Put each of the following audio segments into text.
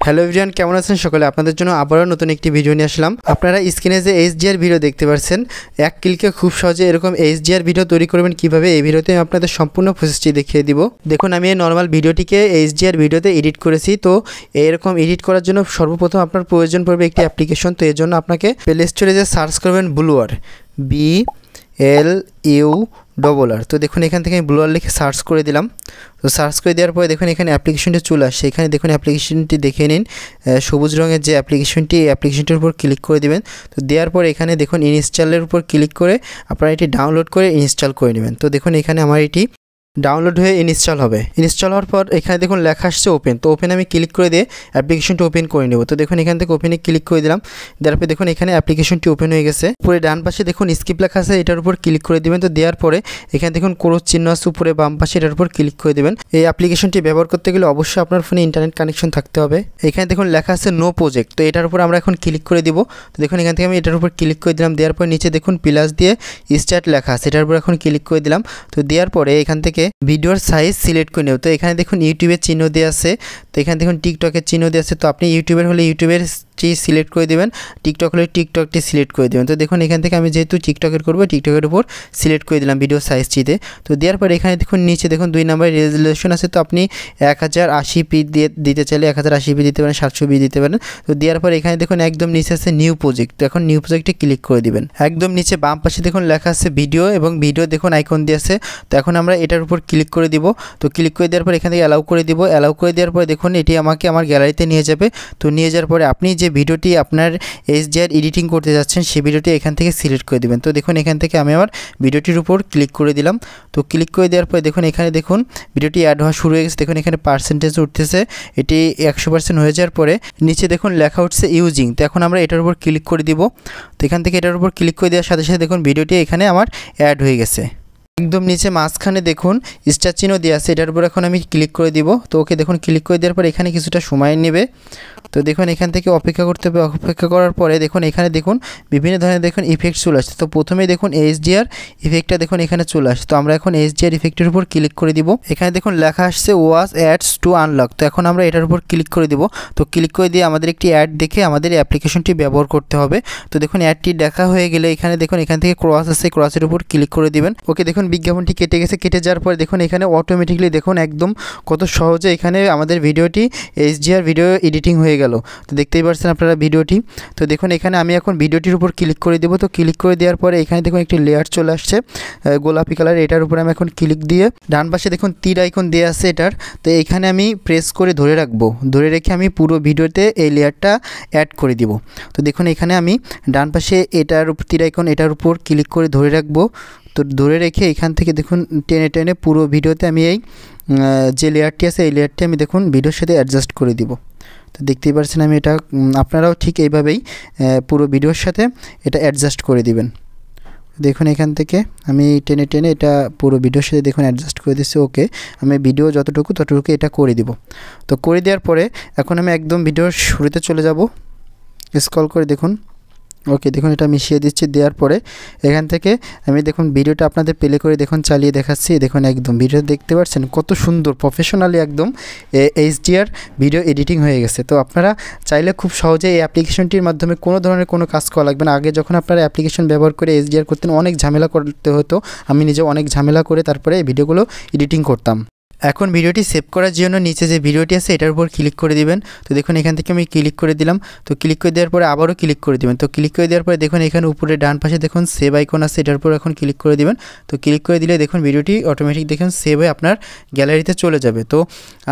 Hello everyone, কেমন আছেন সকলে? আপনাদের জন্য আবারও নতুন একটি ভিডিও নিয়ে আসলাম। আপনারা স্ক্রিনে যে এইচডিআর ভিডিও দেখতে পাচ্ছেন, এক ক্লিকে খুব সহজে এরকম এইচডিআর ভিডিও তৈরি করবেন কিভাবে, এই ভিডিওতে আমি আপনাদের সম্পূর্ণ প্রসেসটি দেখিয়ে দিব। দেখুন, আমি এই নর্মাল ভিডিওটিকে এইচডিআর ভিডিওতে এডিট করেছি। তো এরকম এডিট করার জন্য সর্বপ্রথম আপনার প্রয়োজন পড়বে একটি অ্যাপ্লিকেশন। তো এর জন্য আপনাকে প্লে স্টোরে যে সার্চ করবেন ব্লুয়ার, BLUR। তো দেখুন, এখান থেকে আমি ব্লুয়ার লিখে সার্চ করে দিলাম। তো সার্চ করে দেওয়ার পরে দেখুন এখানে অ্যাপ্লিকেশনটি চলে আসছে। এখানে দেখুন অ্যাপ্লিকেশনটি দেখে নিন, সবুজ রঙের যে অ্যাপ্লিকেশনটি, এই অ্যাপ্লিকেশনটির উপর ক্লিক করে দেবেন। তো দেওয়ার পর এখানে দেখুন ইনস্টলের উপর ক্লিক করে আপনারা এটি ডাউনলোড করে ইনস্টল করে নেবেন। তো দেখুন এখানে আমার এটি ডাউনলোড হয়ে ইনস্টল হবে। ইনস্টল হওয়ার পর এখানে দেখুন লেখা আসছে ওপেন। তো ওপেন আমি ক্লিক করে দিয়ে অ্যাপ্লিকেশনটি ওপেন করে নেব। তো দেখুন এখান থেকে ওপেনে ক্লিক করে দিলাম। দেওয়ার পরে দেখুন এখানে অ্যাপ্লিকেশনটি ওপেন হয়ে গেছে। উপরে ডান পাশে দেখুন স্কিপ লেখা আছে, এটার উপর ক্লিক করে দেবেন। তো দেওয়ার পরে এখানে দেখুন ক্রস চিহ্ন আছে উপরে বাম পাশে, এটার উপর ক্লিক করে দেবেন। এই অ্যাপ্লিকেশনটি ব্যবহার করতে গেলে অবশ্যই আপনার ফোনে ইন্টারনেট কানেকশন থাকতে হবে। এখানে দেখুন লেখা আছে নো প্রজেক্ট। তো এটার উপর আমরা এখন ক্লিক করে দিব। তো দেখুন এখান থেকে আমি এটার উপর ক্লিক করে দিলাম। দেওয়ার পর নিচে দেখুন প্লাস দিয়ে স্টার্ট লেখা আছে, এটার উপর এখন ক্লিক করে দিলাম। তো দেওয়ার পরে এখান থেকে ভিডিওর সাইজ সিলেক্ট করে নেব। তো এখানে দেখুন ইউটিউবের চিহ্ন দেওয়া আছে, তো এখানে দেখুন টিকটকের চিহ্ন দেওয়া আছে। তো আপনি ইউটিউবের হলে ইউটিউবের সিলেক্ট করে দেবেন, টিকটক হলে টিকটকটি সিলেক্ট করে দেবেন। তো দেখুন এখান থেকে আমি যেহেতু টিকটকের করবো, টিকটকের উপর সিলেক্ট করে দিলাম ভিডিও সাইজটিতে। তো দেওয়ার পর এখানে দেখুন নিচে দেখুন 2 নম্বর রেজলিউশন আছে। তো আপনি 1080p দিয়ে দিতে চাইলে 1080p দিতে পারেন, 720p দিতে পারেন। তো দেওয়ার পর এখানে দেখুন একদম নিচে আছে নিউ প্রজেক্ট। তো এখন নিউ প্রজেক্টে ক্লিক করে দিবেন। একদম নিচে বাম পাশে দেখুন লেখা আছে ভিডিও, এবং ভিডিও দেখুন আইকন দিয়ে আছে। তো এখন আমরা এটার উপর ক্লিক করে দিব। তো ক্লিক করে দেওয়ার পর এখান থেকে অ্যালাউ করে দিব। অ্যালাউ করে দেওয়ার পরে দেখুন এটি আমাকে আমার গ্যালারিতে নিয়ে যাবে। তো নিয়ে যাওয়ার পরে আপনি যে ভিডিওটি আপনার এইচডিআর এডিটিং করতে যাচ্ছেন, সেই ভিডিওটি এখান থেকে সিলেক্ট করে দিবেন। তো দেখুন এখান থেকে আমি আমার ভিডিওটির উপর ক্লিক করে দিলাম। তো ক্লিক করে দেওয়ার পরে দেখুন এখানে দেখুন ভিডিওটি অ্যাড হওয়া শুরু হয়ে গেছে। দেখুন এখানে পার্সেন্টেজ উঠতেছে, এটি 100% হয়ে যাওয়ার পরে নিচে দেখুন লেখা উঠছে ইউজিং। তো এখন আমরা এটার উপর ক্লিক করে দিব। তো এখান থেকে এটার উপর ক্লিক করে দেওয়ার সাথে সাথে দেখুন ভিডিওটি এখানে আমার অ্যাড হয়ে গেছে। একদম নিচে মাঝখানে দেখুন স্টার চিহ্ন দেওয়া আছে, এটার উপর এখন আমি ক্লিক করে দিব। তো ওকে দেখুন ক্লিক করে দেওয়ার পর এখানে কিছুটা সময় নেবে। তো দেখুন এখান থেকে অপেক্ষা করতে হবে। অপেক্ষা করার পরে দেখুন এখানে দেখুন বিভিন্ন ধরনের দেখুন ইফেক্ট চলে আসছে। তো প্রথমে দেখুন এইচডিআর ইফেক্টটা দেখুন এখানে চলে আসছে। তো আমরা এখন এইচডিআর ইফেক্টের উপর ক্লিক করে দিব। এখানে দেখুন লেখা আসছে ওয়াচ অ্যাডস টু আনলক। তো এখন আমরা এটার উপর ক্লিক করে দিব। তো ক্লিক করে দিয়ে আমাদের একটি অ্যাড দেখে আমাদের এই অ্যাপ্লিকেশনটি ব্যবহার করতে হবে। তো দেখুন অ্যাডটি দেখা হয়ে গেলে এখানে দেখুন এখান থেকে ক্রস আছে, ক্রসের উপর ক্লিক করে দিবেন। ওকে দেখুন বিজ্ঞাপনটি কেটে গেছে। কেটে যাওয়ার পরে দেখুন এখানে অটোমেটিকলি দেখুন একদম কত সহজে এখানে আমাদের ভিডিওটি এইচডিআর ভিডিও এডিটিং হয়ে গেল। তো দেখতেই পাচ্ছেন আপনারা ভিডিওটি। তো দেখুন এখানে আমি এখন ভিডিওটির উপর ক্লিক করে দেবো। তো ক্লিক করে দেওয়ার পরে এখানে দেখুন একটি লেয়ার চলে আসছে গোলাপি কালার, এটার উপরে আমি এখন ক্লিক দিয়ে ডান পাশে দেখুন তীর আইকন দেওয়া আছে এটার। তো এখানে আমি প্রেস করে ধরে রাখবো, ধরে রেখে আমি পুরো ভিডিওতে এই লেয়ারটা অ্যাড করে দিব। তো দেখুন এখানে আমি ডান পাশে এটার তীর আইকন, এটার উপর ক্লিক করে ধরে রাখবো। তো ধরে রেখে এখান থেকে দেখুন টেনে টেনে পুরো ভিডিওতে আমি এই যে লেয়ারটি আছে, এই লেয়ারটি আমি দেখুন ভিডিওর সাথে অ্যাডজাস্ট করে দিব। তো দেখতেই পাচ্ছেন আমি এটা, আপনারাও ঠিক এইভাবেই পুরো ভিডিওর সাথে এটা অ্যাডজাস্ট করে দিবেন। দেখুন এখান থেকে আমি টেনে টেনে এটা পুরো ভিডিওর সাথে দেখুন অ্যাডজাস্ট করে দিচ্ছি। ওকে, আমি ভিডিও যতটুকু ততটুকু এটা করে দিব। তো করে দেওয়ার পরে এখন আমি একদম ভিডিওর শুরুতে চলে যাব, স্ক্রল করে দেখুন। ওকে দেখুন এটা মিশিয়ে দিচ্ছি। দেওয়ার পরে এখান থেকে আমি দেখুন ভিডিওটা আপনাদের প্লে করে দেখুন চালিয়ে দেখাচ্ছি। দেখুন একদম ভিডিও দেখতে পাচ্ছেন কত সুন্দর প্রফেশনালি একদম এইচডিআর ভিডিও এডিটিং হয়ে গেছে। তো আপনারা চাইলে খুব সহজে এই অ্যাপ্লিকেশনটির মাধ্যমে কোনো ধরনের কোনো কাজ করা লাগবে না। আগে যখন আপনারা অ্যাপ্লিকেশন ব্যবহার করে এইচডিআর করতেন, অনেক ঝামেলা করতে হতো। আমি নিজে অনেক ঝামেলা করে তারপরে এই ভিডিওগুলো এডিটিং করতাম। এখন ভিডিওটি সেভ করার জন্য নিচে যে ভিডিওটি আছে এটার উপর ক্লিক করে দিবেন। তো দেখুন এখান থেকে আমি ক্লিক করে দিলাম। তো ক্লিক করে দেওয়ার পরে আবারও ক্লিক করে দিবেন। তো ক্লিক করে দেওয়ার পরে দেখুন এখানে উপরে ডান পাশে দেখুন সেভ আইকন আছে, এটার উপর এখন ক্লিক করে দিবেন। তো ক্লিক করে দিলে দেখুন ভিডিওটি অটোমেটিক দেখুন সেভ হয়ে আপনার গ্যালারিতে চলে যাবে। তো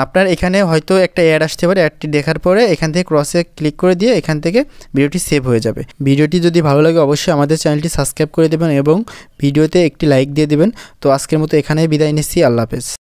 আপনার এখানে হয়তো একটা অ্যাড আসতে পারে, অ্যাডটি দেখার পরে এখান থেকে ক্রসে ক্লিক করে দিয়ে এখান থেকে ভিডিওটি সেভ হয়ে যাবে। ভিডিওটি যদি ভালো লাগে অবশ্যই আমাদের চ্যানেলটি সাবস্ক্রাইব করে দেবেন এবং ভিডিওতে একটি লাইক দিয়ে দেবেন। তো আজকের মতো এখানেই বিদায় নিচ্ছি। আল্লাহ হাফেজ।